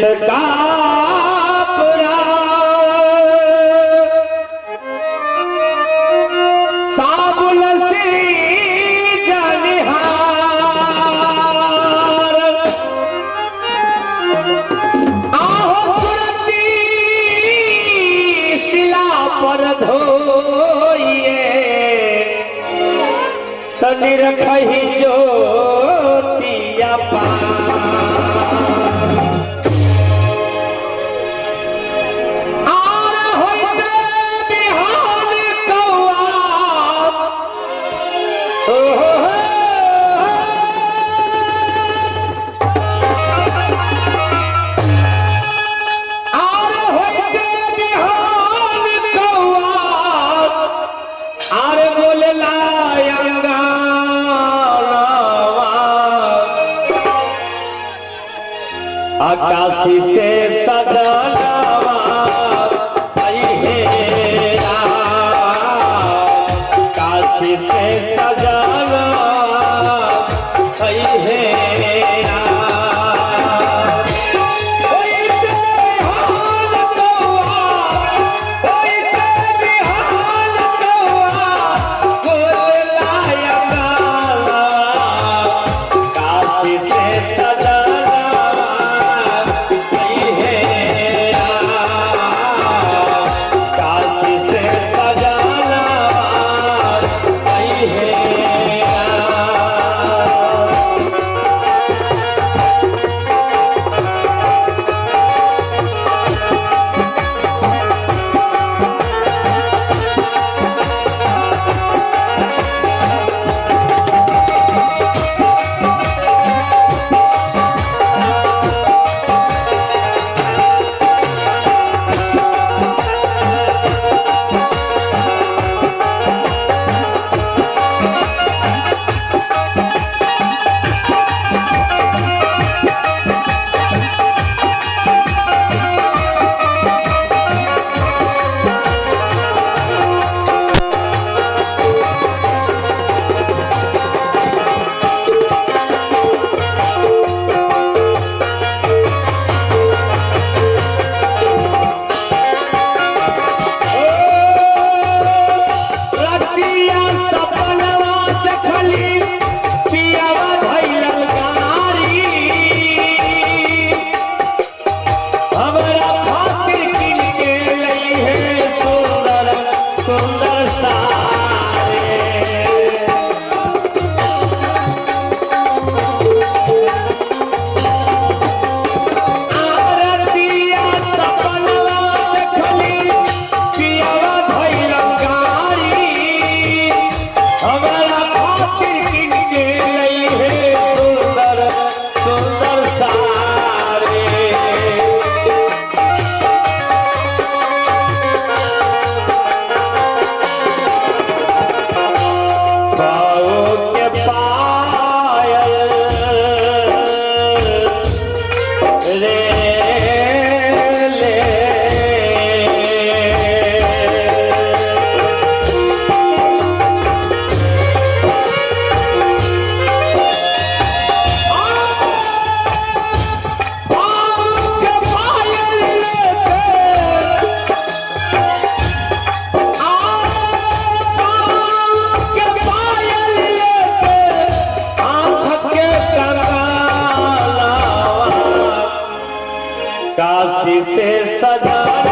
जिसका पूरा साबुन से जनिहार आहो सुरती शिला पर धोइए तनि रखहि ज्योतिया आकाशी से सजनवा आई है काशी से सजनवा आई है काशी से सजाना काशी से सजाना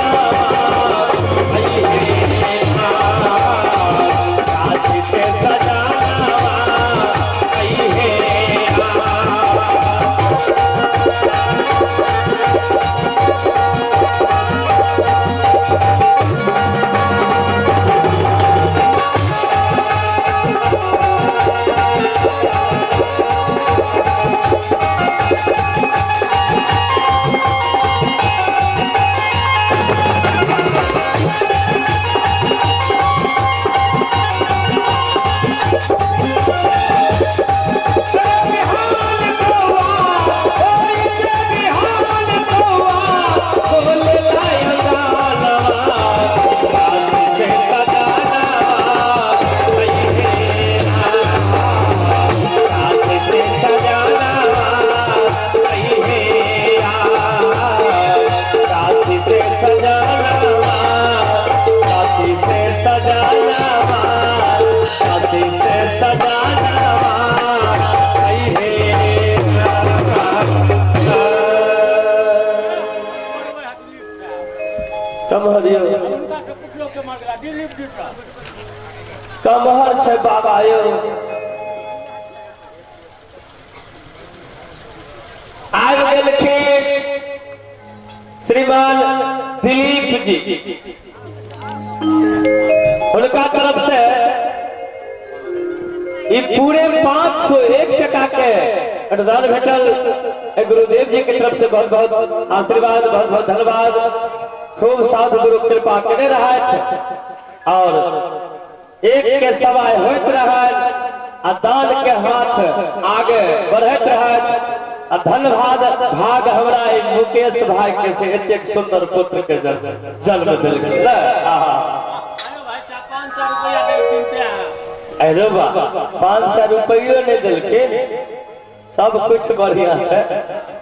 कमहर छै बाबा यौ आबि गेलखिन श्रीमान दिलीप जी उनका तरफ से ये पूरे 501 टका के अनुदान भेटल गुरुदेव जी की तरफ से बहुत बहुत आशीर्वाद बहुत बहुत धन्यवाद खूब साधु गुरु कृपा करे रहा और एक के सवाय होत रहा दान के हाथ आगे बढ़त रहा धन्यवाद भाग हमरा मुकेश भाई के से एक सुंदर पुत्र के जन्म दिल अरे बा 500 रुपये नहीं दिलखिन सब कुछ बढ़िया है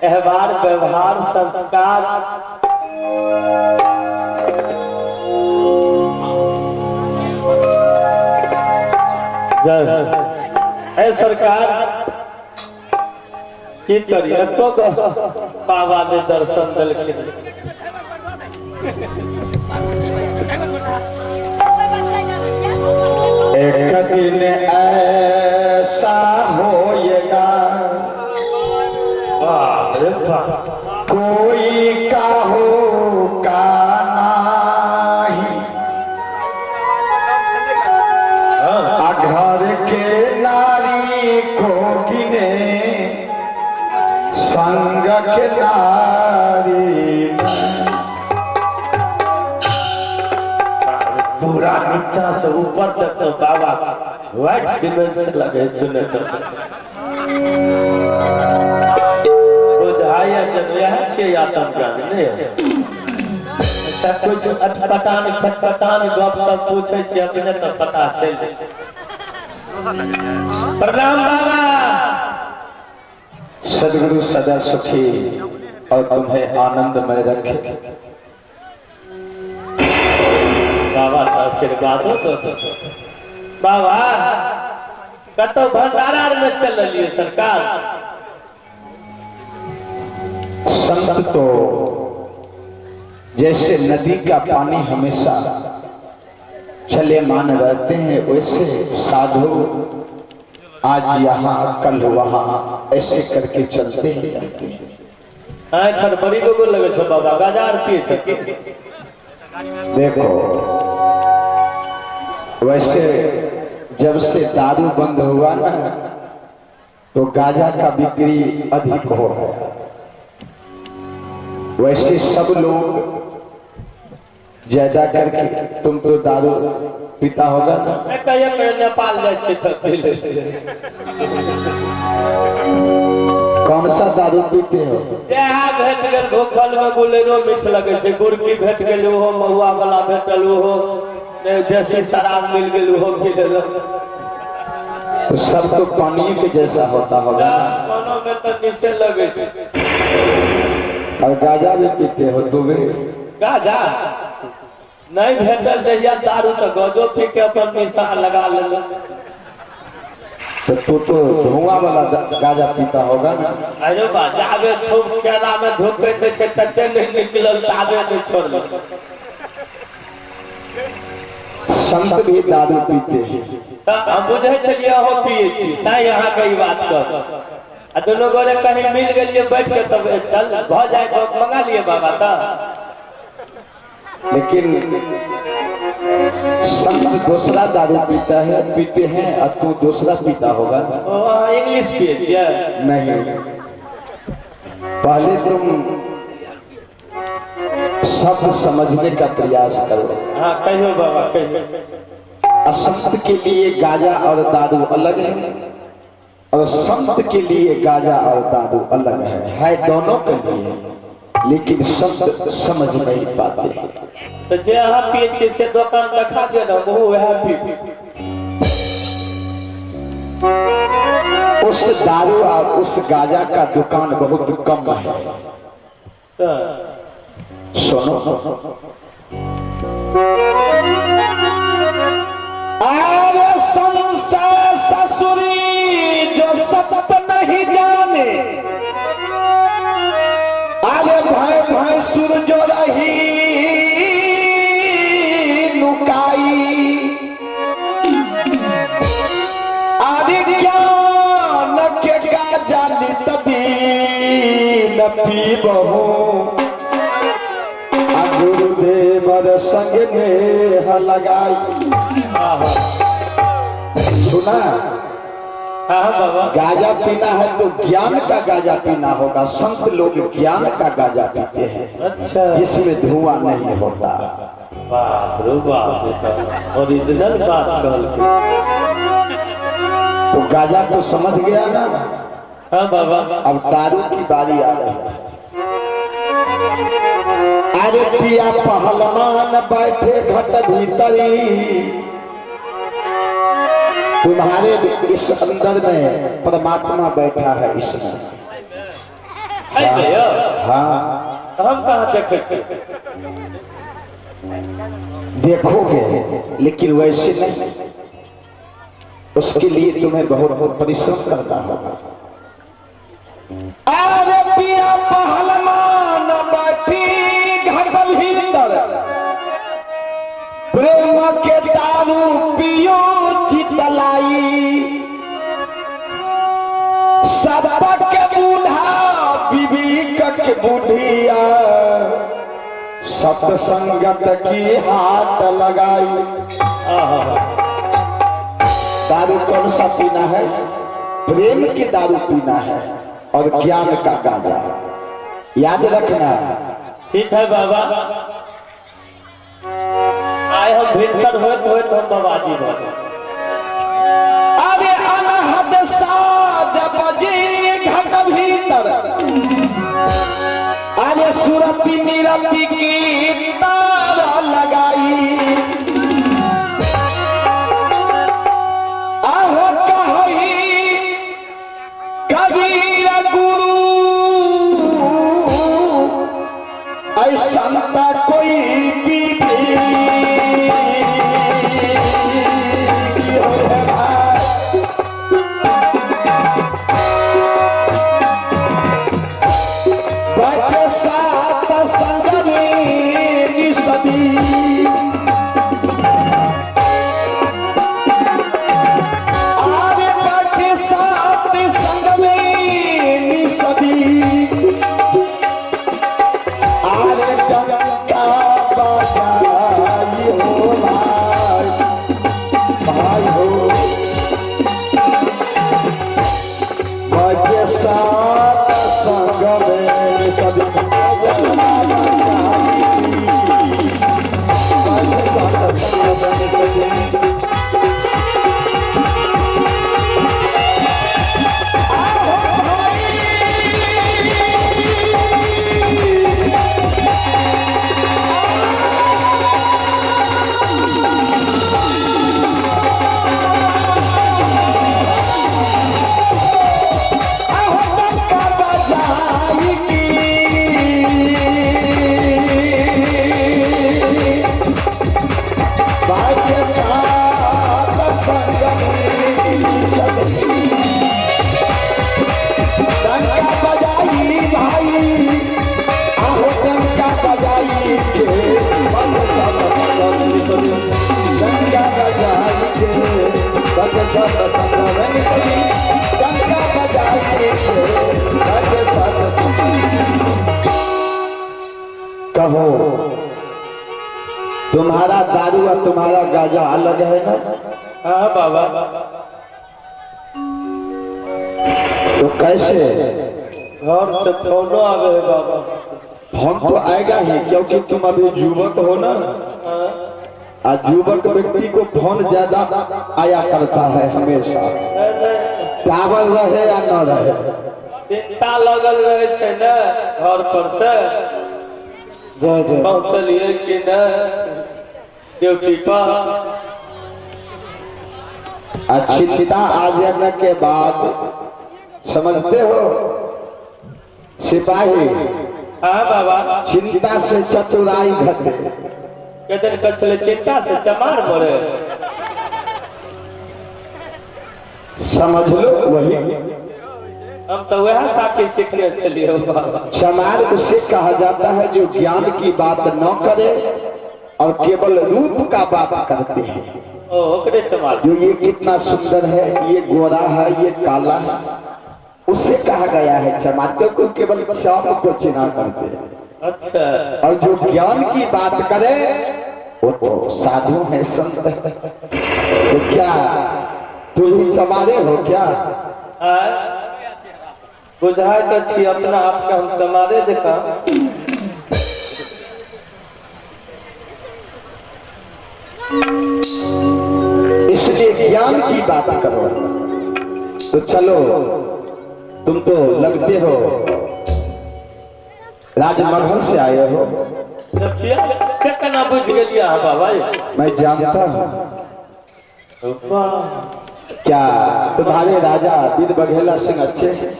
एहवार व्यवहार संस्कार जय सरकार की करिए तो बाबा ने दर्शन दिलखिन एक दिन ऐसा होएगा कोई का होगा नहीं घर के नारी को गिने संग के नारी पूरा नीचा से ऊपर तक तो बाबा व्हाइट सीमेंट से लगे चुने बुझाया जब यह छे आतंकवादी नहीं सब कुछ अटपटान फटपटान गप सब पूछे छे अपने तो पता चल जाए प्रणाम बाबा सदगुरु सदा सुखी और तुम्हें आनंदमय रखे बाबा का आशीर्वाद हो तो बाबा कतो भंडारा में चल रही है सरकार संत तो जैसे नदी का पानी हमेशा चले मान रहते हैं वैसे साधु आज यहाँ कल वहाँ ऐसे करके चलते ही रहते हैं बड़ी लोगो लगे छो बाबा बाजार पिए सके देखो वैसे जब से दारू बंद हुआ ना तो गांजा का बिक्री अधिक हो गया वैसे सब लोग ज्यादा करके तुम तो दारू पीता होगा ना मैं कहिए नेपाल जाए कौन सा दारू पीते हो भेट गेल भूखल में गुलेरो मीठ लगे छे गुड़की भेट गेल ओहो महुआ वाला भेटल ओहो देसी शराब मिल गेल ओहो पी लेलक तो सब तो पानी के जैसा होता होगा कोनो में तो निशे लगे छे और गांजा भी पीते हो तो वे गांजा नहीं भेटल जहिया दारू तो गजो पी के अपन निशा लगा लेलक तो धुआं वाला गांजा पीता होगा ना अरे बा जावे खूब केला में धोके दे छे तते नहीं निकलल तावे नहीं छोड़ल संत भी दारू पीते हैं हम बुझे छलिए हो पिए छी नहीं यहाँ के बात कर आ दोनों गोरे कहीं मिल गए बैठ के तब चल भ जाए तो मंगा लिए बाबा ता लेकिन संत दूसरा दारू पीते हैं और तू दूसरा पीता होगा इंग्लिश पिए छिए नहीं पहले तुम शब्द समझने का प्रयास करो हाँ कहियो बाबा कहियो असंत के लिए गांजा और दारू अलग है और संत के लिए गांजा और दारू अलग है दोनों के लिए लेकिन संत समझ नहीं पाते तो जे यहाँ पिए छिए से दुकान दिखा दे ना मुँह वह पी उस दारू और उस गांजा का दुकान बहुत कम है सुनो अरे संसार ससुरी जो सतत नहीं जाने अरे भाई भाई सुर जो रही नुका न पीबहु गुरुदेवर संग नेह लगाई। सुना, हाँ बाबा, गाजा पीना है तो ज्ञान का गाजा पीना होगा। संत लोग ज्ञान का गाजा पीते हैं, अच्छा, जिसमें धुआं नहीं होता। बाप रे बाप, ओरिजिनल बात कहल के। तो गाजा तो समझ गया ना। हाँ बाबा, अब दारू की बारी आ रही है। अरे पिया पहलवान बैठे घट भीतरी, तुम्हारे इस अंदर में परमात्मा बैठा है इसमें। है भैया, हाँ, हम कहाँ देखे थे? देखोगे लेकिन वैसे नहीं, उसके लिए तुम्हें बहुत बहुत परिश्रम करना होगा। अरे पिया पहलवान बैठी घर भीतर, प्रेम के दारू पियो चितलाई, सबक के बूढ़ा विवेक के बुढ़िया, सत्संगत की हाथ लगाई। दारू कौन सा पीना है? प्रेम की दारू पीना है और ज्ञान का गाजा याद रखना। ठीक है बाबा, आए हम भिनसर होए तो हम बाबाजी बने। अरे अनहद साज बजे घट भीतर, अरे सुरति निरति की तार लगाई, आहो कही कबीर गुरु ऐसा कोई कहो, तुम्हारा दारू और तुम्हारा गाजा अलग है ना? हाँ बाबा, तो कैसे? घर से फोनो आवे है बाबा। फोन तो आएगा ही, क्योंकि तुम अभी युवक हो ना। आज युवक व्यक्ति को फोन ज्यादा आया करता है हमेशा, टावर रहे या न रहे। चिंता लगल रहे छे न घर पर से पहुंचलिए कि न ड्यूटी पर। चिंता आ जाने के बाद समझते हो सिपाही, हाँ बाबा, चिंता से चतुराई घटे। कहते कचले चिंता से चमार मरे। समझ लो वही। हम तो वह साथी सीखने चलिए बाबा। चमार उसे कहा जाता है जो ज्ञान की बात न करे और केवल रूप का बात करते हैं। ओकरे चमार। जो ये कितना सुंदर है, ये गोरा है, ये काला है, उसे कहा गया है चमाते को केवल चाप को चिन्ह करते हैं। अच्छा। और जो ज्ञान की बात करे वो तो साधु है, संत है। तो क्या तू ही चमारे हो क्या? बुझाए तो छी अपना आप का हम चमारे देखा। इसलिए ज्ञान की बात करो। तो चलो, तुम तो लगते हो राजमहल से आए हो। से कना बुझ गया बाबा। मैं जानता हूँ। क्या तुम्हारे राजा वीर बघेला सिंह अच्छे हैं?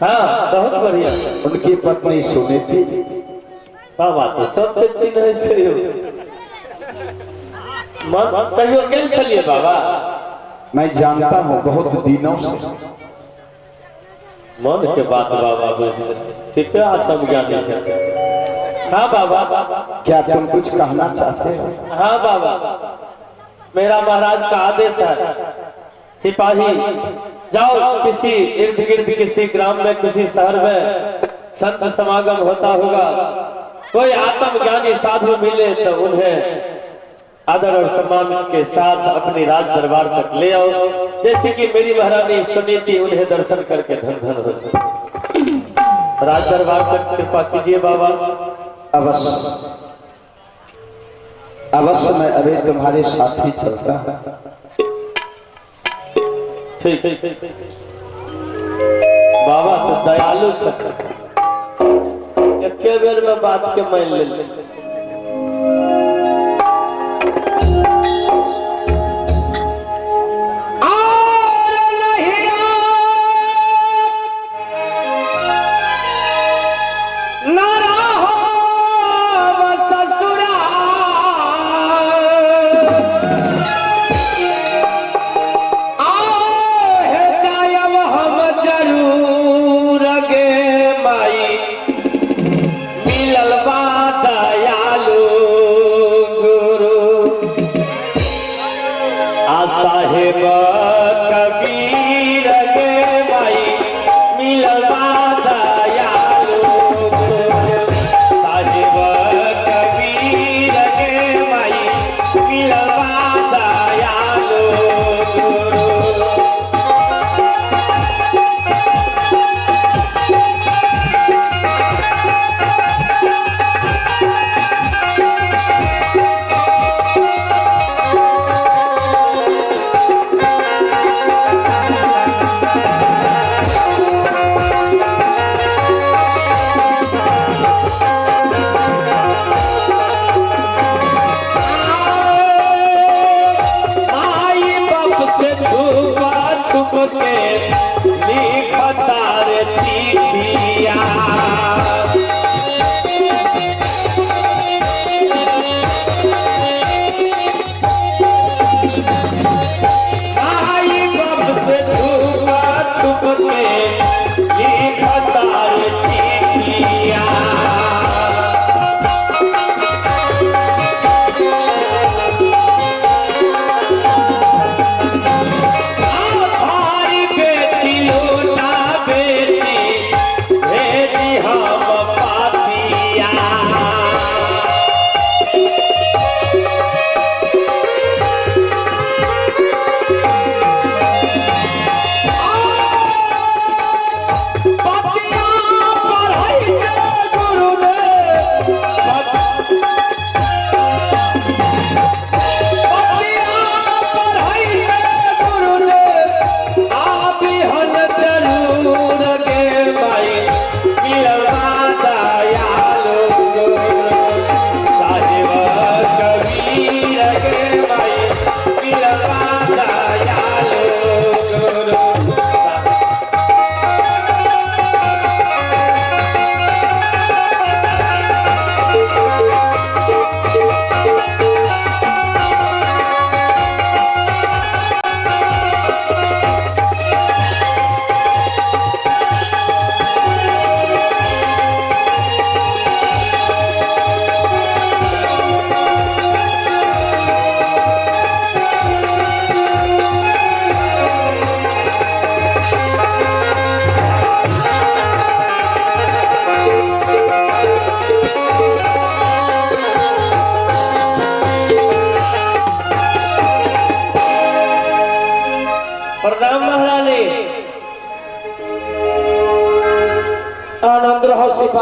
हाँ, बहुत बढ़िया। उनकी पत्नी सुनी थी। बाबा तो सब चिन्ह है। कहियो गेल चलिए बाबा। मैं जानता हूँ बहुत दिनों से। मन के बात बाबा बुझ गए। आत्मज्ञानी से। हाँ बाबा। क्या तुम कुछ कहना चाहते हो? हाँ बाबा, मेरा महाराज का आदेश है, सिपाही जाओ किसी इर्द गिर्द किसी ग्राम में किसी शहर में संत समागम होता होगा, कोई आत्मज्ञानी साधु मिले तो उन्हें आदर और सम्मान के साथ अपनी राज दरबार तक ले आओ। जैसे कि मेरी महारानी सुनीति, उन्हें दर्शन करके धन धन हो। राज दरबार तक कृपा कीजिए बाबा। अवश्य अवश्य, मैं अभी तुम्हारे साथ ही चलता हूँ। ठीक बाबा तो दयालु सच, एक बेर में बात के मान ले। मिलल बात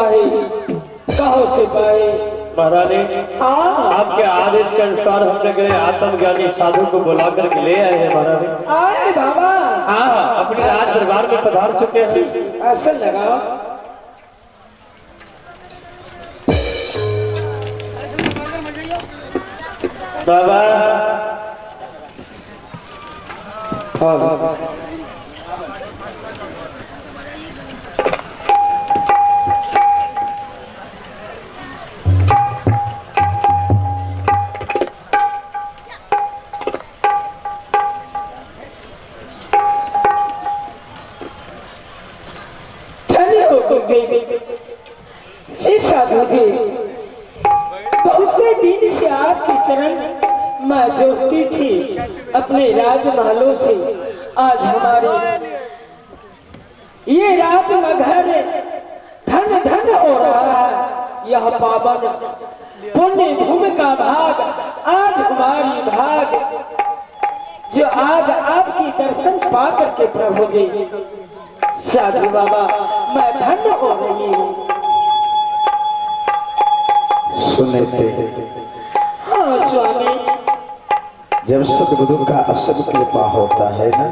सिपाही, कहो सिपाही। महारानी, हाँ आपके आदेश के अनुसार हमने गए आत्मज्ञानी साधु को बुला करके ले आए हैं महारानी। आए बाबा। हाँ, अपने राज दरबार में पधार चुके हैं। आसन लगाओ। बाबा, हाँ बाबा। हे साधु जी, बहुत दिन से आपके चरण मैं जोड़ती थी अपने राजमहलों से। आज हमारे ये राजमहल धन धन हो रहा है। यह पावन पुण्य भूमि का भाग आज हमारी भाग, जो आज आपकी दर्शन पा करके प्रभु जी साधु बाबा मैं धन्य हो रही हूँ। सुने थे, हाँ स्वामी। जब सदगुरु का असल कृपा होता है ना,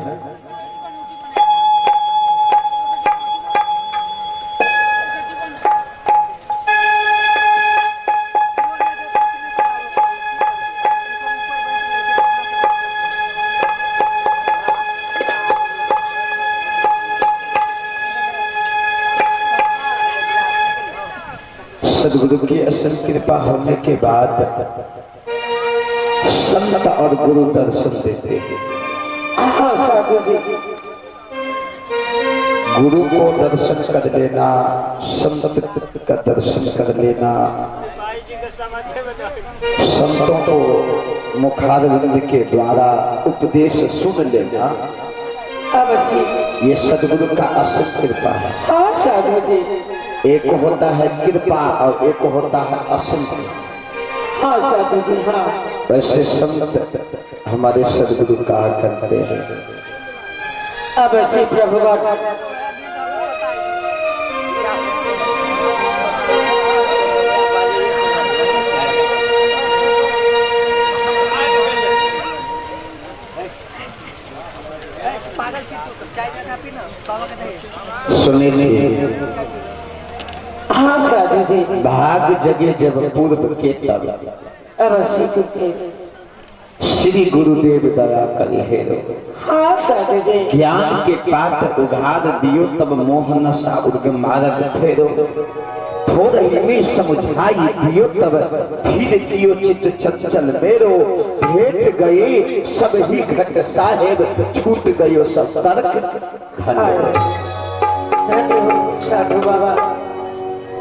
सदगुरु की असल कृपा होने के बाद संत और गुरु दर्शन देते हैं। हाँ साधु जी। गुरु को दर्शन कर लेना, संत का दर्शन कर लेना, संतों को मुखारविंद के द्वारा उपदेश सुन लेना, अवश्य ये सदगुरु का असल कृपा है। हाँ साधु जी। एक होता है कृपा और एक होता है असल। हाँ साधु जी। हाँ वैसे संत हमारे सदगुरु कहा करते हैं। अवश्य प्रभु बाबा। सुनिए, हाँ साधु जी। भाग जगे जब पूर्व के तब, अवश्य थे। श्री गुरुदेव दया करे हेरो। हाँ साधु जी। ज्ञान के पात्र उघार दियो तब मोहन सा उर्ग मारग फेरो। थोड़े में समझाई दियो तब धीरे दियो चित्त चंचल मेरो। भेट गए सब ही घट साहेब, छूट गयो सब तर्क धन्य। धन्य हो साधु बाबा।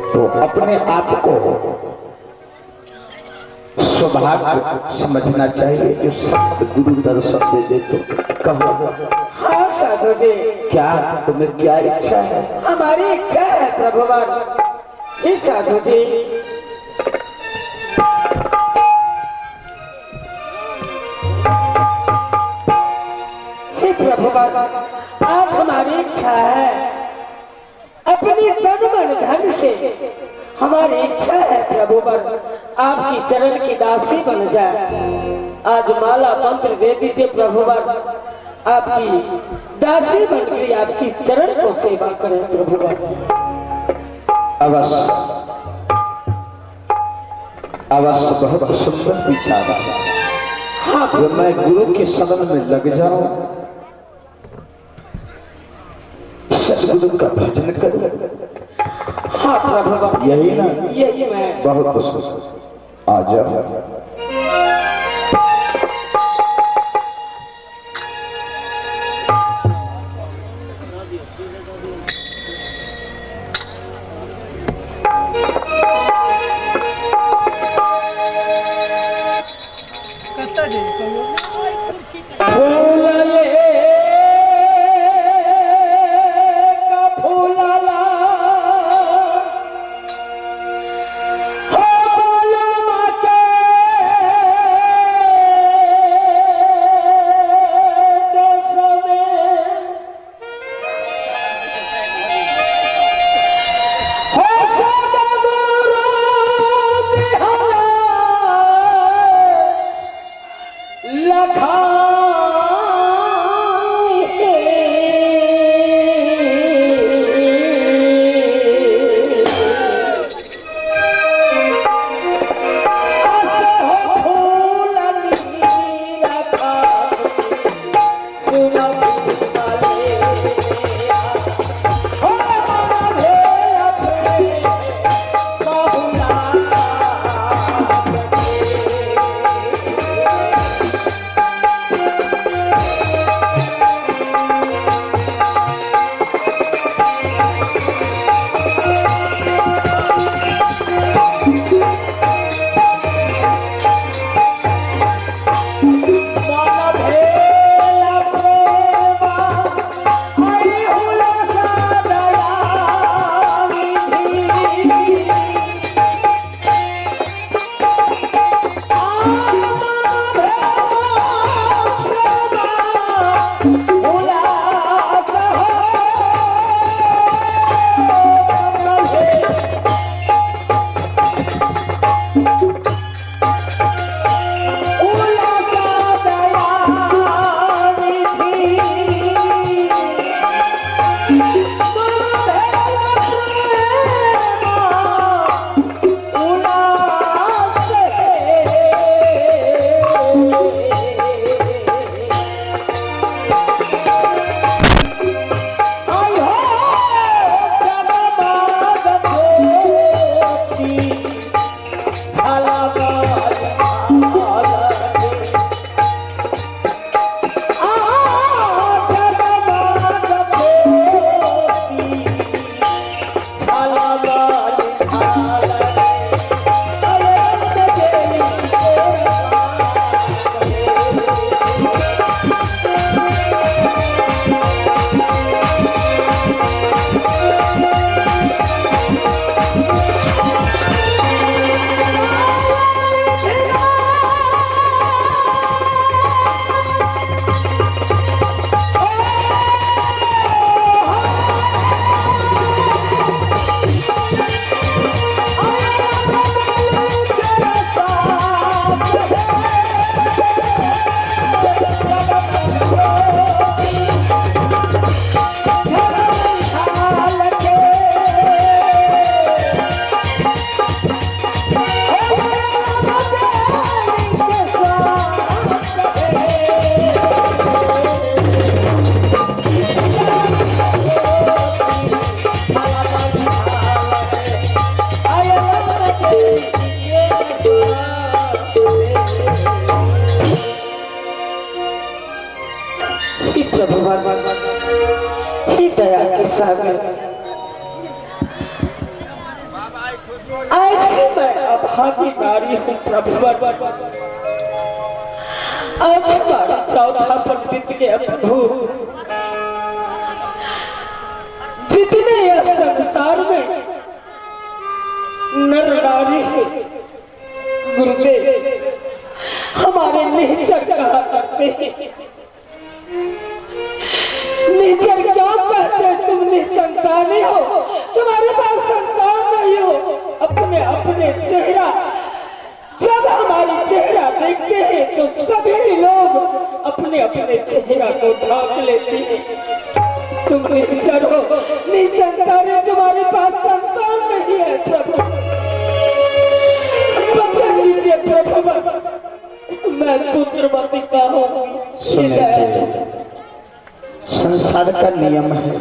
तो अपने आप को सौभाग्य समझना चाहिए जो सत्य गुरु दर्शन दे दे। तो कहो हाँ साधु जी। क्या तुम्हें क्या इच्छा है? हमारी इच्छा है प्रभुवान। हे साधु जी, हे प्रभुवान, आज हमारी इच्छा है अपने तन मन धन से, हमारी इच्छा है प्रभुवर आपकी चरण की दासी बन जाए। आज माला मंत्र दे दीजिए प्रभुवर, आपकी दासी बनकर आपकी चरण को सेवा करें प्रभुवर। अवश्य अवश्य, बहुत सुंदर विचार है। हाँ जो मैं गुरु के शरण में लग जाऊं, सदगुरु का भजन करूं, हाँ प्रभुवर, यही ना? यही मैं। बहुत सुंदर। आ जाओ। हो हे प्रभु हे दया के सागर, ऐसी मैं अभागी नारी हूँ प्रभु। आज हमारा चौथा पंडित गया प्रभु। जितने यह संसार में नर नारी है गुरुदेव, हमारे निश्चर कहा करते हैं। निश्चर क्यों कहते हैं? तुम निसंतानी हो, तुम्हारे पास संतान नहीं हो। अपने अपने चेहरा, जब हमारी चेहरा देखते हैं तो सभी लोग अपने अपने चेहरा को ढांक लेते हैं। तुम निश्चर हो, निसंतानी, तुम्हारे पास संतान नहीं है प्रभु। बचा लीजिए प्रभु, मैं पुत्रवती का हूँ। संसार का नियम है,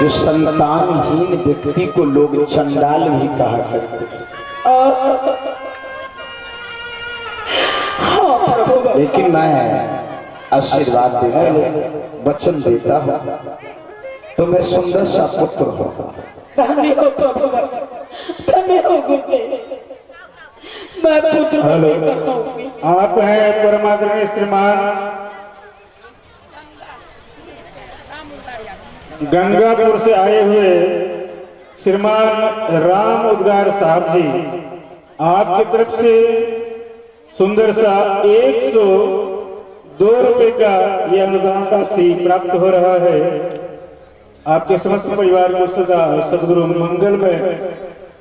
जो संतानहीन व्यक्ति को लोग चंडाल भी कहा करते हैं। लेकिन मैं आशीर्वाद देता हूँ, वचन देता हूँ, तुम्हें सुंदर सा पुत्र हो। धन्य हो प्रभु, धन्य हो गुरुदेव। मैं पुत्र आप हैं परमादरणीय श्रीमान गंगापुर से आए हुए श्रीमान राम उद्गार साहब जी, आपकी तरफ से सुंदर सा 102 रुपए का यह अनुदान राशि प्राप्त हो रहा है। आपके समस्त परिवार को सदा सदगुरु मंगल में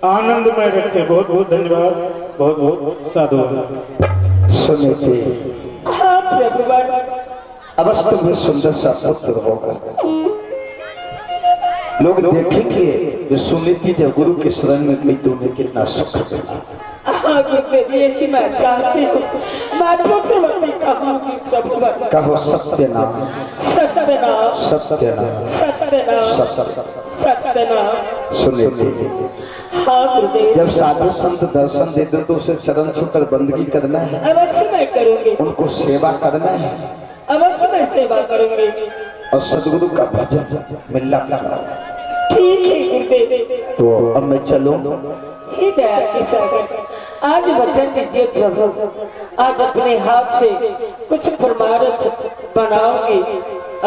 आनंद में रखे। बहुत बहुत धन्यवाद, बहुत बहुत साधुवाद। सुनते अवश्य में सुंदर सा पुत्र होगा। लोग देखेंगे जो सुनीति जब गुरु के शरण में गई तो उन्हें कितना सुख मिला। हाँ यही मैं चाहती हूँ, मैं पुत्रवती कहूँगी प्रभु। कहो सत्य नाम, सत्य नाम, सत्य नाम, सत्य नाम, सत्य नाम। सुनीति हाँ गुरुदेव, जब साधु संत दर्शन दे दो तो उसे चरण छूकर बंदगी करना है। अवश्य मैं करूँगी। उनको सेवा करना है। अवश्य मैं सेवा करूँगी। और सदगुरु का भजन मिलना करना। ठीक है गुरुदेव। तो अब मैं चलूं। हे दया की सागर, आज वचन दीजिए प्रभु, आज अपने हाथ से कुछ परमार्थ बनाओगे,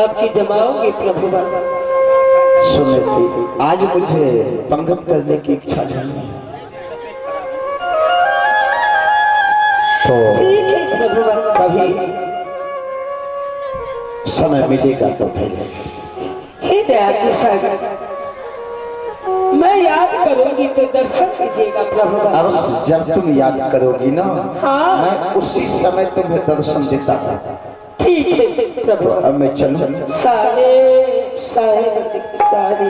आपकी जमाओगे प्रभु। सुनीति, आज मुझे पंगत करने की इच्छा नहीं है, तो ठीक है प्रभु। कभी समय मिलेगा तो फिर। हे दया की सागर, मैं याद करूंगी तो दर्शन कीजिएगा प्रभु। अवश्य, जब तुम याद करोगी ना, हाँ। मैं उसी समय तुम्हें दर्शन देता था। ठीक है प्रभु। अब मैं चलूं। सारे सारे सारे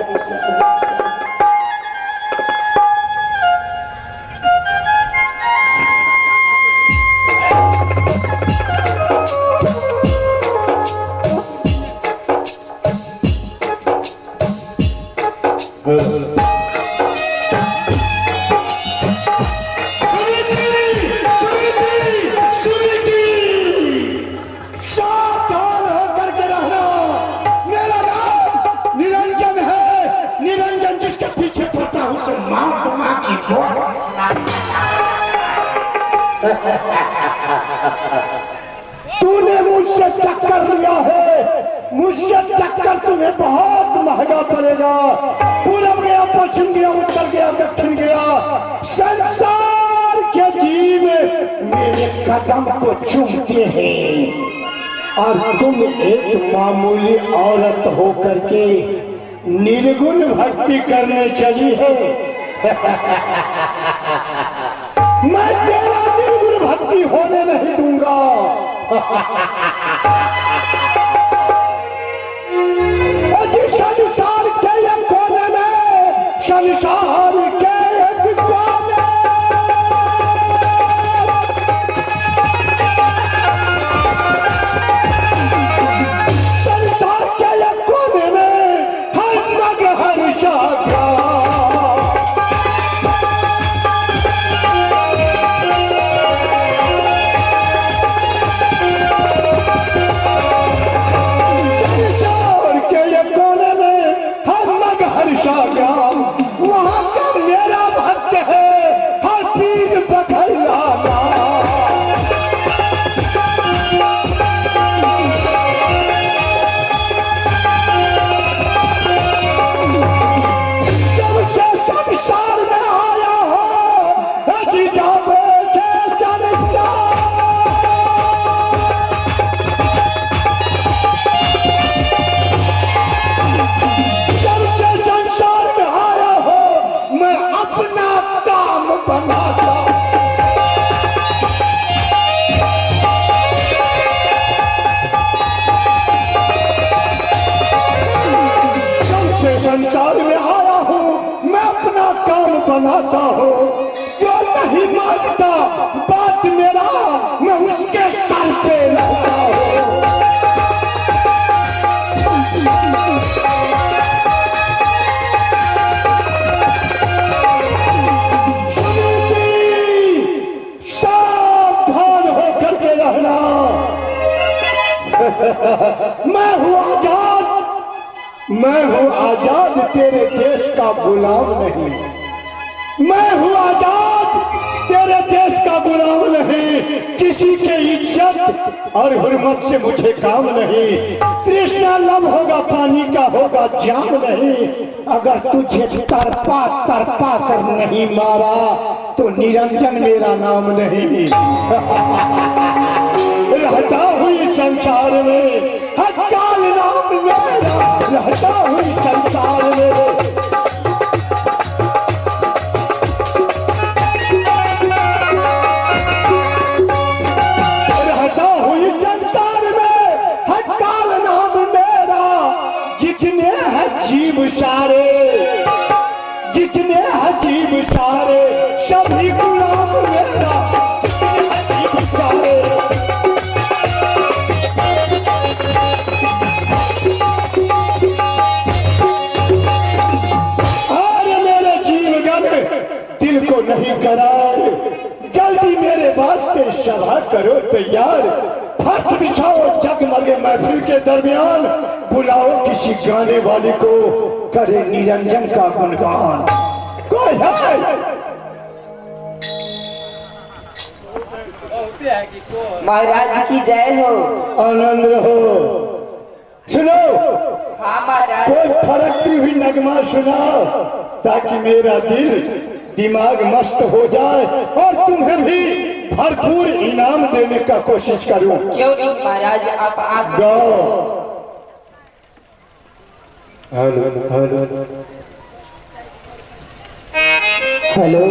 तूने मुझसे टक्कर लिया है, मुझसे टक्कर तुम्हें बहुत महंगा पड़ेगा। पूरब गया, पश्चिम गया, उत्तर गया, दक्षिण गया, संसार के जीव मेरे कदम को चूमते हैं और तुम एक मामूली औरत होकर के निर्गुण भक्ति करने चली है। मैं तेरा निर्गुण भक्ति होने नहीं दूंगा। संसार के एक कोने में, संसार के एक कोने, संसार के एक कोने में हम मगहर शाखा बनाता। जब से संसार में आया हूँ मैं अपना काम बनाता हूँ, जो नहीं मानता बात मेरा मैं उसके सर पे रहता हूँ। सावधान होकर के रहना। मैं हूँ आजाद, मैं हूँ आजाद, तेरे देश का गुलाम नहीं। मैं हूँ आजाद, तेरे देश का गुलाम नहीं। किसी के इज्जत और हुर्मत से मुझे काम नहीं। तृष्णा लब होगा पानी का होगा जाम नहीं। अगर तुझे तरपा तरपा कर नहीं मारा तो निरंजन मेरा नाम नहीं। रहता हुई संसार में हकाल नाम मेरा, रहता हुई संसार में। रहता हुई संसार में हकाल नाम मेरा। जितने हैं जीव सारे, जितने हैं जीव सारे सभी गुलाम मेरा। जीव सारे दिल को नहीं करार, जल्दी मेरे वास्ते सभा करो तैयार। फर्श बिछाओ जगमगे महफिल के दरमियान, बुलाओ किसी गाने वाले को करे निरंजन का गुणगान। कोई है? महाराज की जय हो। आनंद रहो। सुनो, हाँ महाराज। कोई फरकती हुई नगमा सुनाओ ताकि मेरा दिल दिमाग मस्त हो जाए और तुम्हें भी भरपूर इनाम देने का कोशिश करूं। क्यों नहीं महाराज, आप आ सकते गाओ। Hello hello hello.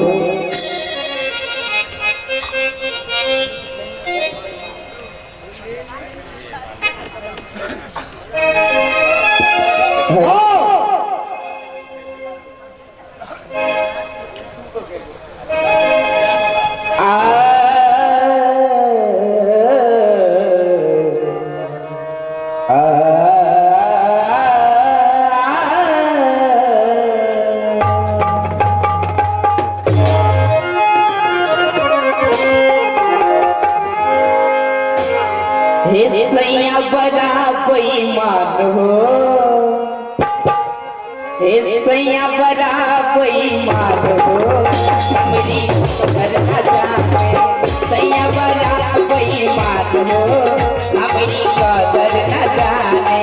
सैया बड़ा कोई मान हो, सैया बड़ा कोई मान हो, हमरी घर न जाए। सैया बड़ा कोई मान हो, हमरी घर न जाए।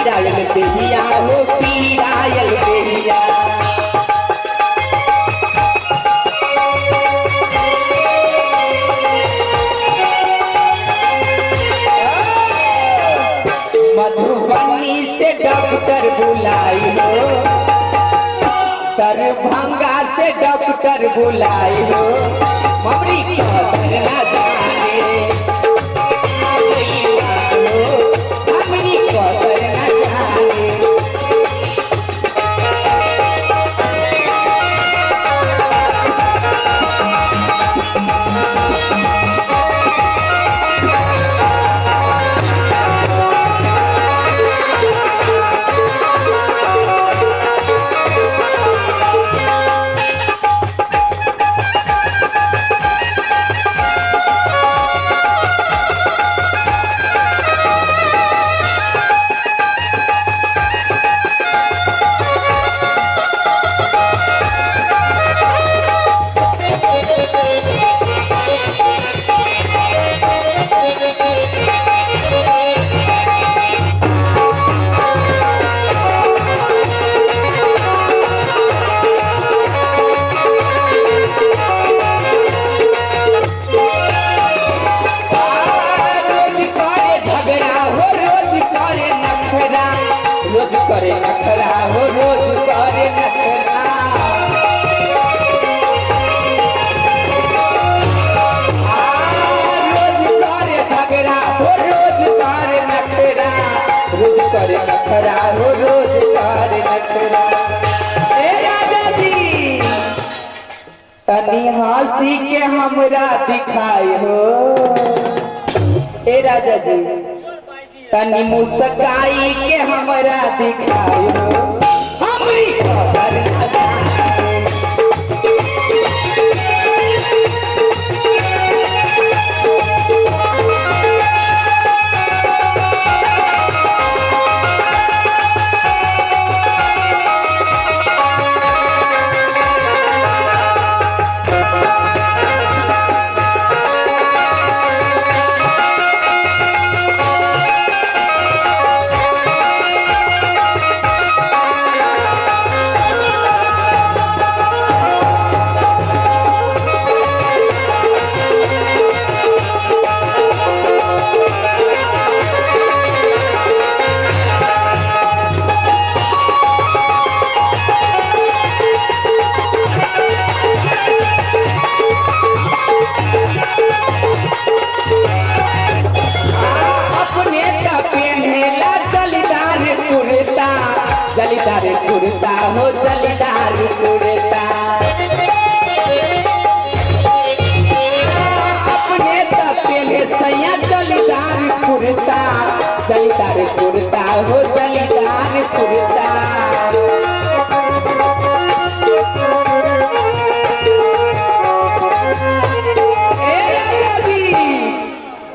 पीरायल देहिया हो पीरायल देहिया मधुबनी से डॉक्टर बुलाई हो दरभंगा से डॉक्टर बुलाई हो ममरी कदर ना जाने ममरी कदर ना जाने रोज करे नखरा हो रोज करे नखरा रोज करे झगड़ा हो रोज करे नखरा रोज करे नखरा हो रोज करे नखरा ए राजा जी तनी हंसी के हमरा दिखाई हो ए राजा जी तनी मुस्काई के हमरा दिखाई हो हमरी खबर ना जाने जलीदार कुर्ता हो जलीदार कुर्ता अपने तपेले सैया जलीदार कुर्ता जलीदार कुर्ता हो जलीदार कुर्ता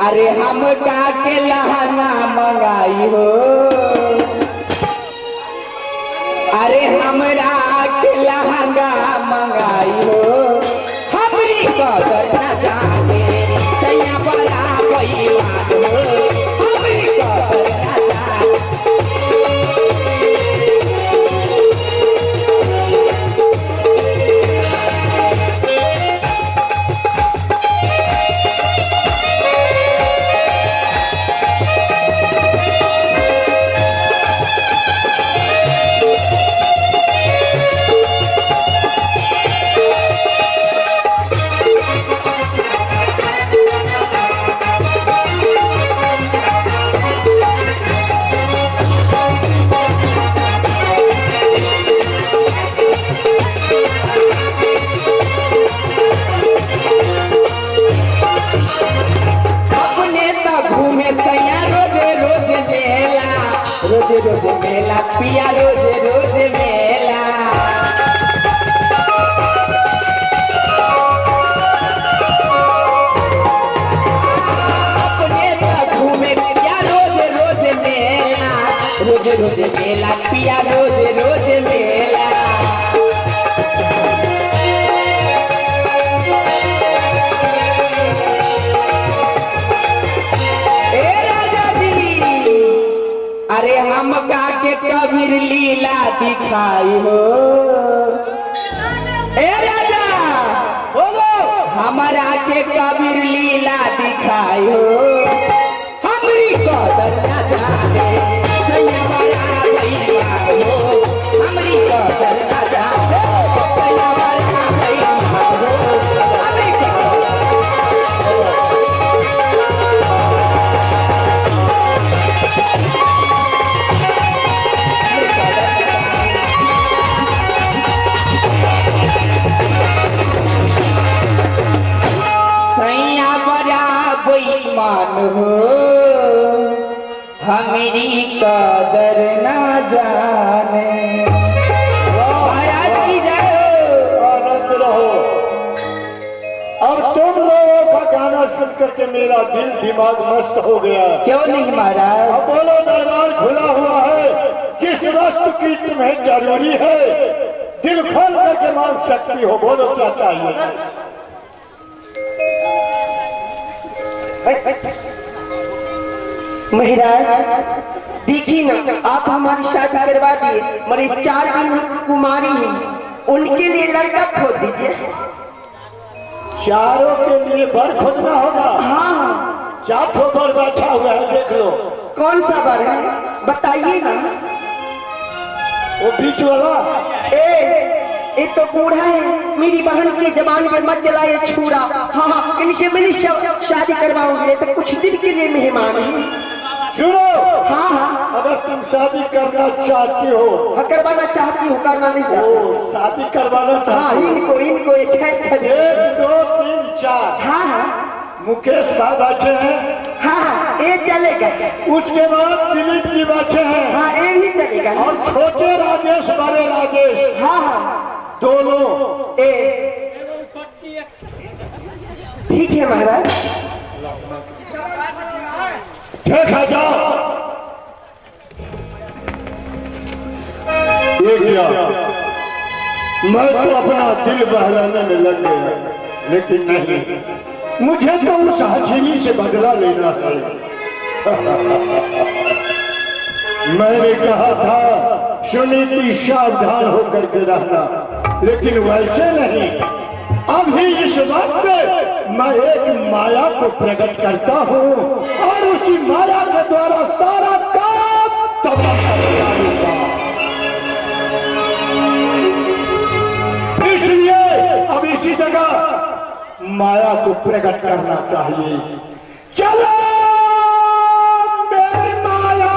अरे हम का के लहंगा मंगाई हो अरे हमरा के लहंगा मंगाई हो हमरी कदर न जाने सैया बड़ा बेईमान हो हमरी कदर न जाने रोज मेला पिया रोज रोज मेला अपने तो घूमे पिया रोज रोज मेला रोज रोज मेला पिया रोज रोज मेला अरे हम के कबीर लीला दिखाई हो। ए राजा बोलो, हमारा के कबीर लीला दिखाई हो। हमरी कदर न जाने सैया वाला भैया हो, हमरी कदर न जाने सैया वाला भैया हो, हमरी सैया बड़ा बेईमान हो, हमारी कदर ना जाने। महाराज की जय हो। आनंद रहो। अब तुम लोगों का गाना सुन करके मेरा दिल दिमाग मस्त हो गया। क्यों नहीं महाराज? अब बोलो, दरबार खुला हुआ है, जिस वस्तु की तुम्हें जरूरी है दिल खोल करके मांग सकती हो। बोलो क्या चाहिए? महाराज देखिए ना, आप हमारी शादी करवा दिए, मेरी 4 दिन कुमारी हैं, उनके लिए लड़का खोज दीजिए। चारों के लिए बर खोजना होगा। हाँ, 4 ठो बर बैठा हुआ है, देख लो। कौन सा बर है बताइए ना। वो बीच वाला। ये तो बूढ़ा है, मेरी बहन की जबान पर मत जलाए छूरा। हाँ, इनसे मेरी शादी करवाऊंगी, तो कुछ दिन के लिए मेहमान है। सुनो, हाँ, अगर तुम शादी करना चाहती हो, करवाना चाहती हूँ, करना नहीं चाहती। शादी करवाना हाँ, चाहती हो, इनको ये 6 1 2 3 4। हाँ मुकेश भाई बैठे हैं। हाँ, ये चलेगा। उसके बाद दिलीप जी बैठे हैं। हाँ, ये ही चलेगा। और छोटे राजेश, बड़े राजेश, हाँ, दोनों। ठीक है महाराज। ठीक है, जाओ। ये क्या, मैं तो अपना दिल बहलाने में लग गया, लेकिन नहीं, मुझे तो उस हथेली से बदला लेना है। मैंने कहा था सुनीति सावधान होकर के रहना, लेकिन वैसे नहीं। अभी इस वक्त मैं एक माया को प्रकट करता हूँ और उसी माया के द्वारा सारा काम तबाह कर डालूंगा। इसलिए अब इसी जगह माया को प्रकट करना चाहिए। चलो मेरी माया।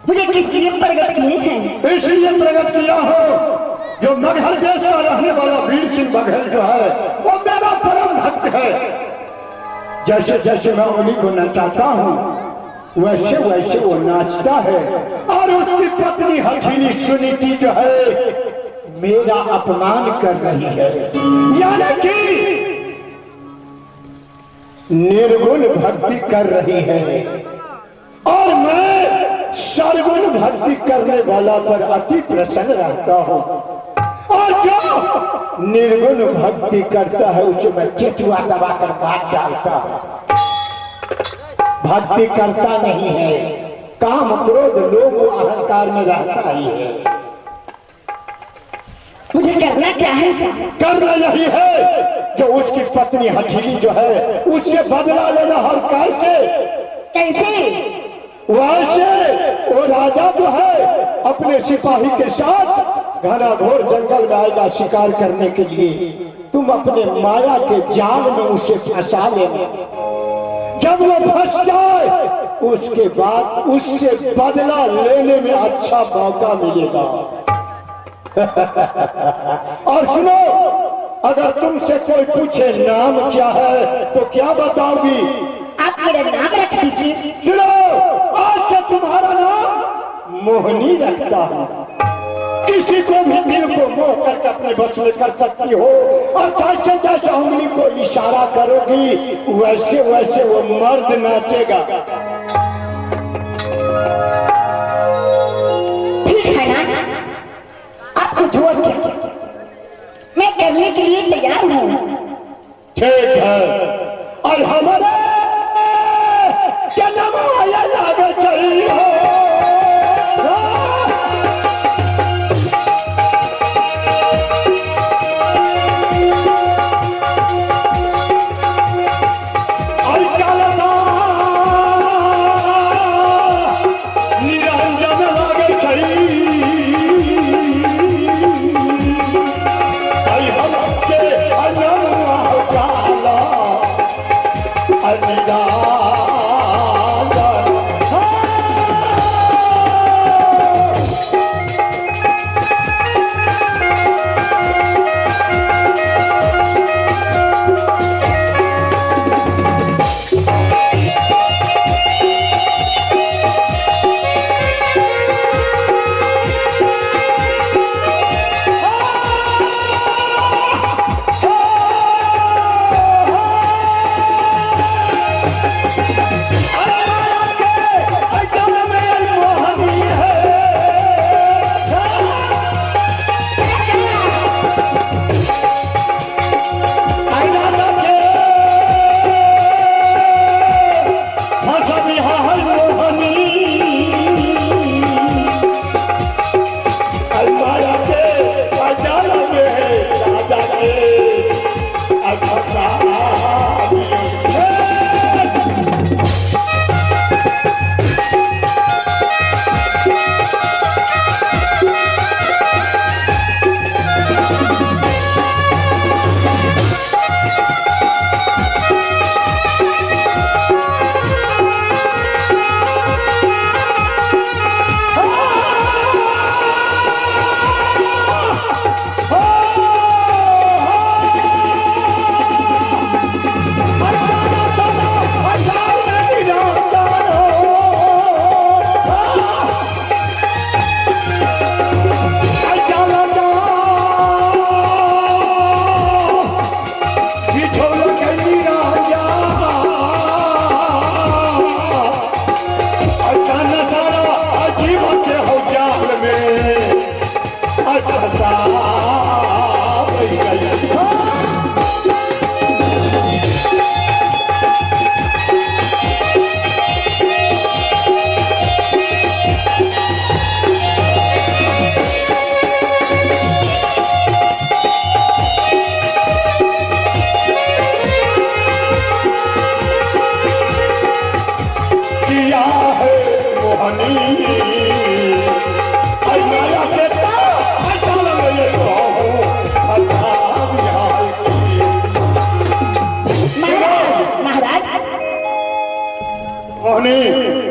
मुझे किस लिए प्रकट किए हैं? इसलिए प्रकट किया हो, जो मगहर देश का रहने वाला वीर सिंह बघेल जो है वो मेरा परम भक्त है। जैसे जैसे मैं उन्हीं को नचाता हूँ वैसे वैसे वो नाचता है, और उसकी पत्नी हथीली सुनीति जो है मेरा अपमान कर रही है, यानी कि निर्गुण भक्ति कर रही है, और मैं सर्वगुण भक्ति करने वाला पर अति प्रसन्न रहता हूँ। और जो निर्गुण भक्ति करता है उसे मैं केचुआ दबा कर काट डालता हूँ। भक्ति करता नहीं है, काम क्रोध लोभ अहंकार में रहता ही है। मुझे करना क्या है? करना यही है जो उसकी पत्नी हथीली जो है उससे बदला लेना। हर कैसे? कैसे? वैसे वो राजा जो है अपने सिपाही के साथ घना घोर जंगल में आएगा शिकार करने के लिए। तुम अपने माया के जाल में उसे फंसा लेना। जब वो फंस जाए उसके बाद उससे बदला लेने में अच्छा मौका मिलेगा। और सुनो, अगर तुमसे कोई पूछे नाम क्या है तो क्या बताओगी? आप मेरा नाम रख दीजिए। सुनो, आज से तुम्हारा नाम मोहनी रखता हूँ। किसी को भी दिल को मोह करके अपने बस में कर सकती हो, और जैसे जैसे उंगली को इशारा करोगी वैसे वैसे वो मर्द नाचेगा। ठीक है ना? आपको जो मैं करने के लिए तैयार हूँ। ठीक है, और हमारे जन्म आया लागे चली हो।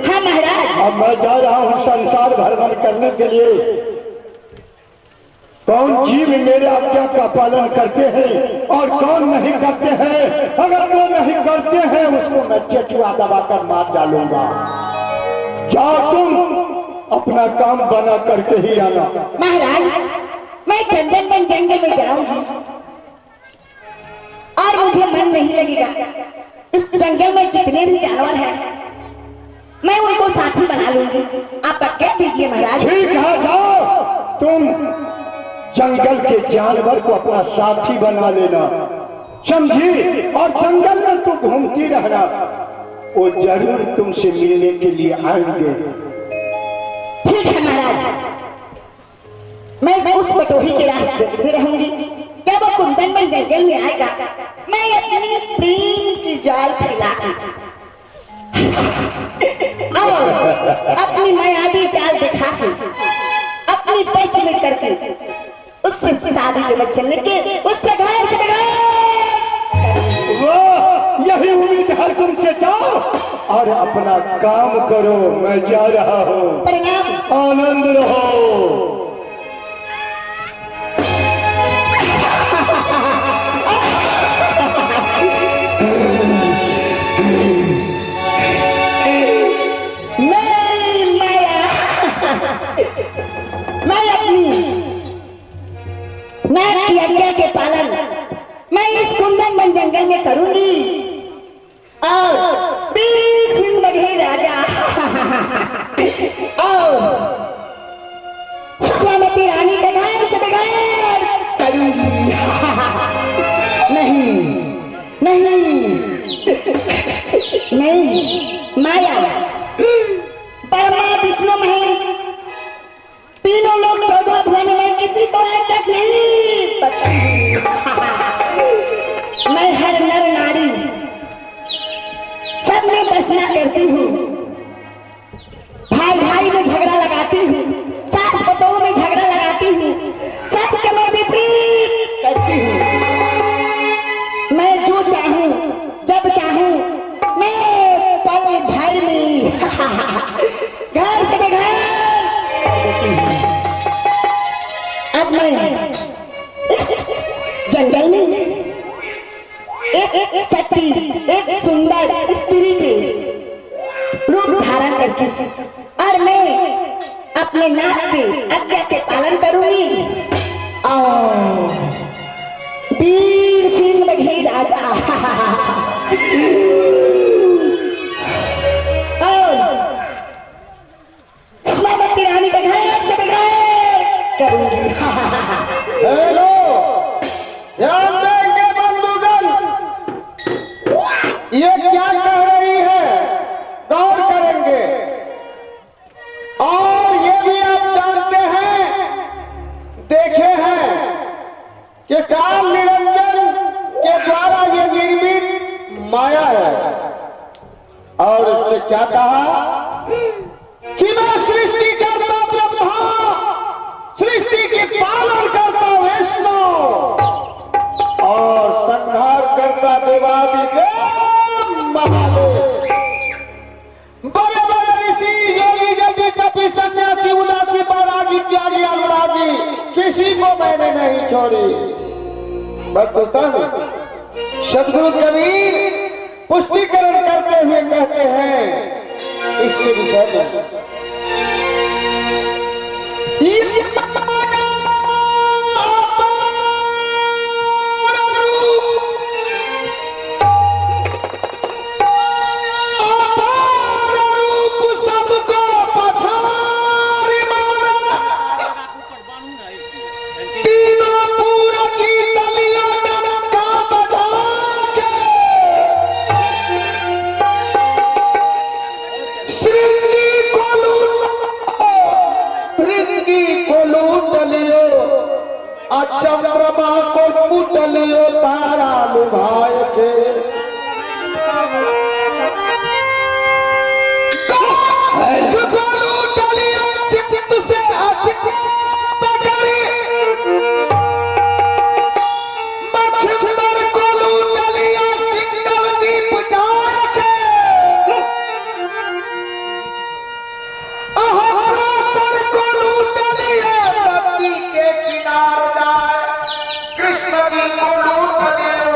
हाँ महाराज। अब मैं जा रहा हूँ संसार भ्रमण करने के लिए। कौन जीव मेरे आज्ञा का पालन करते हैं और कौन नहीं करते हैं। अगर जो नहीं करते हैं उसको मैं चचुआ दबाकर मार डालूंगा। जाओ तुम अपना काम बना करके ही आना। महाराज मैं जंगल में जाऊंगी और मुझे मन नहीं लगेगा। इस जंगल में जितने भी जानवर हैं मैं उनको साथी बना लूंगी। आप कह दीजिए महाराज। ठीक है, जाओ तुम जंगल के जानवर को अपना साथी बना लेना, समझी। और जंगल में तू घूमती रहना, वो जरूर तुमसे मिलने के लिए आएंगे। ठीक है महाराज, मैं उस बटोही के रास्ते देखती रहूंगी। क्या वो कुंदन जंगल में आएगा? मैं अपनी प्रेम की जाल फैला और अपनी मायावी चाल दिखा के अपनी बस में करके उससे शादी के बच्चन लेके उससे घर से वाह, यही उम्मीद है तुमसे। जाओ और अपना काम करो, मैं जा रहा हूँ। परिणाम आनंद रहो। मैं अपनी नाक की आज्ञा के पालन मैं इस कुंदन वन जंगल में करूंगी और बीर सिंह बघेल राजा और सुषमावती रानी के घर से बगैर करूंगी। नहीं नहीं नहीं, माया ब्रह्मा विष्णु महेश तीनों लोग 14 भुवन में किसी को आज तक नहीं पता। मैं हर नर नारी सब में बसना करती हूँ, भाई भाई में झगड़ा लगाती हूँ, सास पतों में झगड़ा लगाती हूँ, सास के मैं विपरीत करती हूँ। मैं जो चाहूँ जब चाहूँ मैं पल भर में घर से बगैर। अब मैं जंगल में एक सती एक सुंदर स्त्री के रूप धारण करती और मैं अपने नाक के आज्ञा के पालन करूंगी और वीर सिंह बघेल राजा और सुषमावती रानी के घर से बगैर करूंगी। हेलो, ध्यान देंगे बंधुगण, ये क्या कह रही है, गौर करेंगे। और ये भी आप जानते हैं, देखे हैं कि काल निरंजन के द्वारा ये निर्मित माया है। और उसने क्या कहा कि मैं सृष्टि करता ब्रह्मा, सृष्टि के पालन करता विष्णु और संहार करता देवादिदेव महादेव। बड़े बड़े ऋषि योगी जल्दी तपी सन्यासी उदासी बैरागी त्यागी अनुरागी किसी को मैंने नहीं छोड़ी। बस दोस्तों, सदगुरु कबीर पुष्टिकरण करते हुए कहते हैं इसके विषय में, चंद्रमा को कुटलियो तारा लुभाए के चित से मच्छर को लूटलियो सिंगल दीप जाके सर को लूटलियो नदी के किनार कृष्ण की को लूट लियो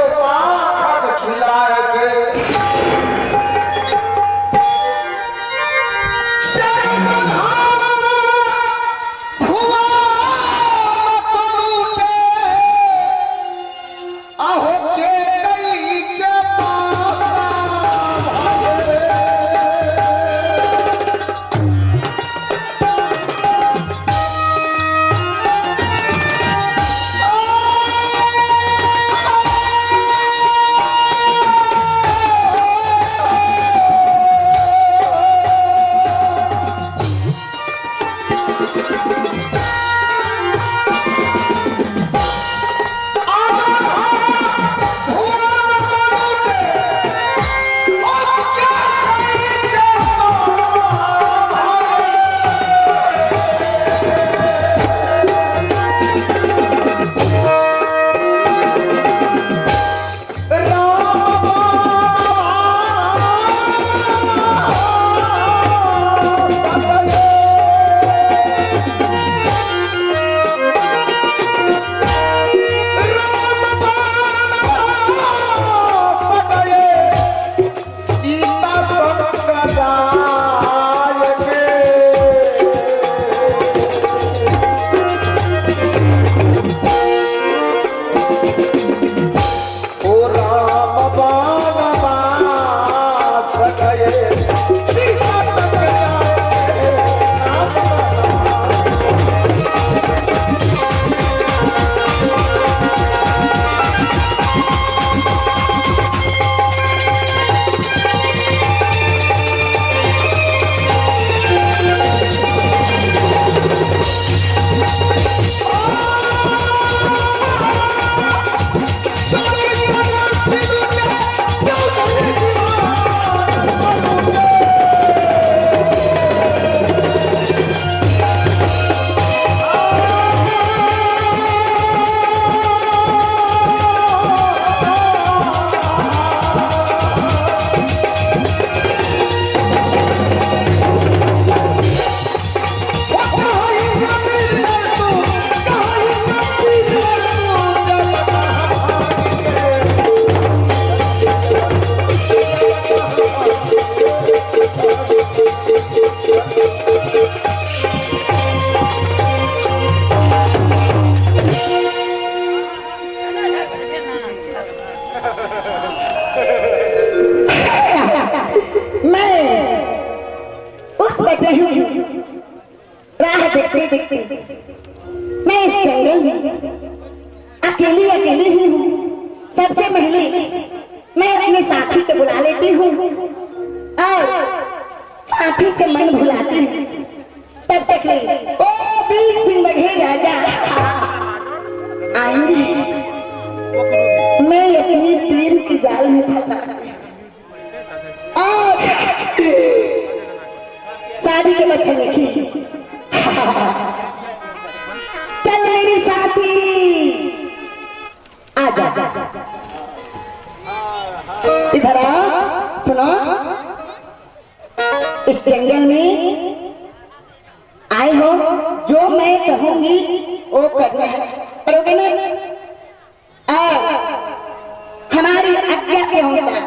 राह देखते देखते मैं इस जंगल में अकेली अकेली ही हूँ। सबसे पहले मैं अपने साथी को बुला लेती हूँ और साथी से मन भुलाती हूँ। तब तक ओ वीर सिंह बघेल राजा आएंगे। मैं अपनी प्रेम की जाल में फंसा और शादी के बच्चे लिखी। चल मेरी साथी आजा इधर आ। सुनो, इस जंगल में आए हो, जो मैं कहूंगी वो करना है, करोगे ना? हमारी आज्ञा के अनुसार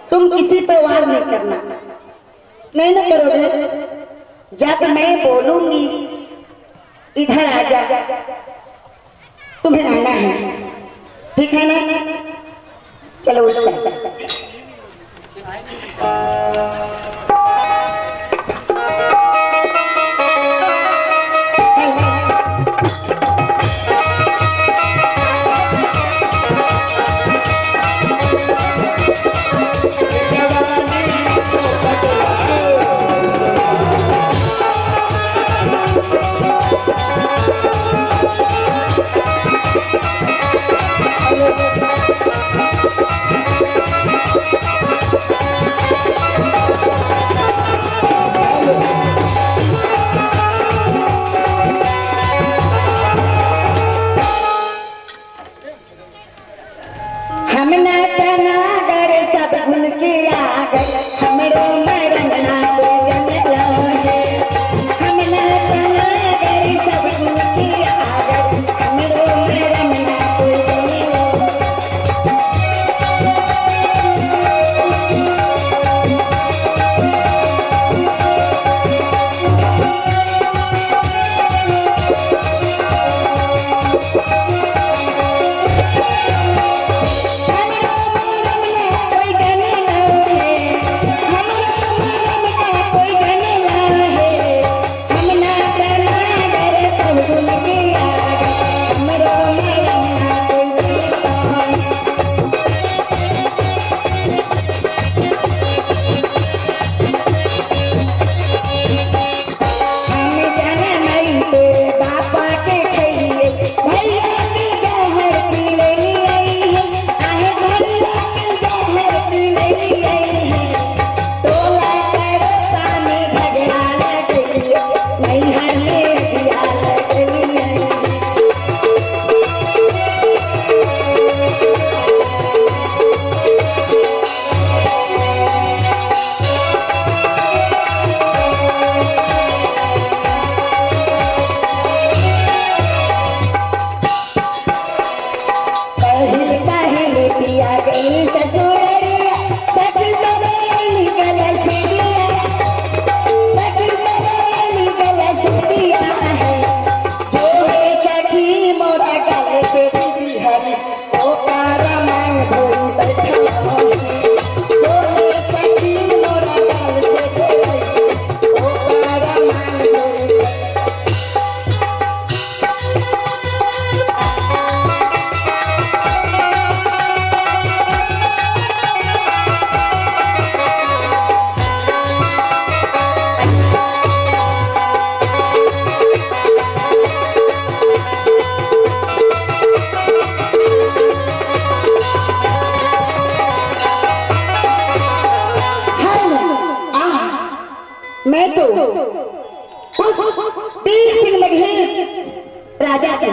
तुम किसी पे वार नहीं करना। नहीं ना करोगे? जब मैं बोलूंगी इधर आ जा, तुम्हें आना है, ठीक है ना? चलो उसका मैं तो उस वीर सिंह बघेल राजा के